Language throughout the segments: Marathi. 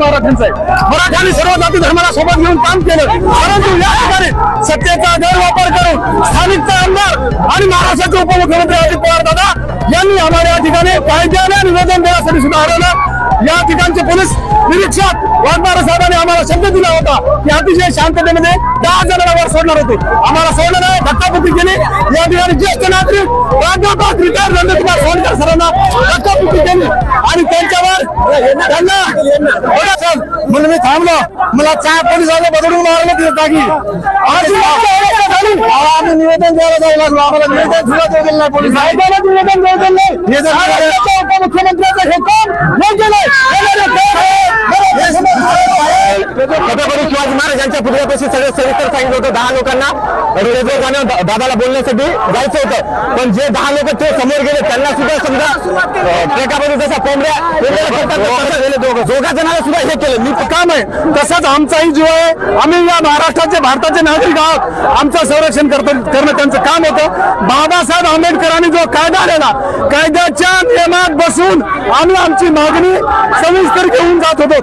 मराठ्यांचं आहे। मराठ्यांनी सर्व जाती धर्माला सोबत घेऊन काम केलं, परंतु या ठिकाणी सत्तेचा गैरवापर करून स्थानिकचा आमदार आणि महाराष्ट्राचे उपमुख्यमंत्री अजित पवार दादा यांनी आम्हाला या ठिकाणी कायद्याने निवेदन देण्यासाठी सुद्धा हरवलं। या ठिकाणचे पोलीस निरीक्षक वाघमारे साहेबांनी आम्हाला शब्द दिला होता की अतिशय शांततेमध्ये 10 जणांना वर सोडणार होते, आम्हाला सोडलं नाही, धक्काबुक्की केली। या ठिकाणी ज्येष्ठ नागरिक प्राध्यापक रिटायर नंदकुमार सोनकर सरांना धक्काबुक्की केली आणि त्यांच्यावर त्यांना म्हणून मी थांबलो, मला 4 पोलिसांना बदलून मारलं तिथे जागी। आम्ही निवेदन द्यायला जाऊ लागलो, आम्हाला निवेदन सुद्धा देऊ दिलं नाही, पोलीस निवेदन देऊ दिलं नाही। उपमुख्यमंत्र्यांचं हे काम योग्य नाही। छत्रपती शिवाजी महाराजांच्या पुतळ्यापाशी सगळे सविस्तर सांगितलं होतं 10 लोकांना रेल्वे जाण्या दादाला बोलण्यासाठी जायचं होतं, पण जे 10 लोक ते समोर गेले त्यांना सुद्धा समजा ट्रेकामध्ये जसा कोंबड्या दोघा जणांना सुद्धा हे केलं। मी काम आहे तसंच आमचाही जीव आहे, आम्ही या महाराष्ट्राचे भारताचे नागरिक आहोत, आमचं संरक्षण करणं त्यांचं काम होतं। बाबासाहेब आंबेडकरांनी जो कायदा आणला, कायद्याच्या नियमात बसून आम्ही आमची मागणी सविस्तर घेऊन जात होतो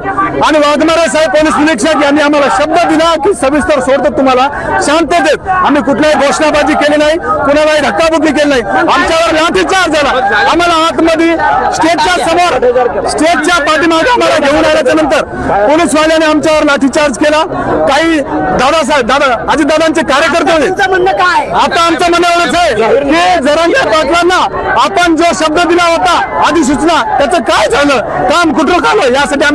आणि वाघमारे साहेब पोलीस निरीक्षक यांनी आम्हाला शब्द दिला की सविस्तर सोडतो तुम्हाला शांततेत। आम्ही कुठल्याही घोषणाबाजी केली नाही, कुणालाही धक्काबुक्की केली नाही, आमच्यावर लाठीचार्ज झाला। आम्हाला आतमध्ये स्टेजच्या समोर स्टेजच्या पाठीमागे आम्हाला घेऊन आल्याच्या नंतर पोलीसवाल्याने आमच्यावर लाठीचार्ज केला। काही दादा अजितदादांचे कार्यकर्ते होते। आता आमचं म्हणणं एवढंच आहे की जरांगे पाटलांना आपण जो शब्द दिला होता अधिसूचना त्याचं काय झालं, काम कुठं झालं, यासाठी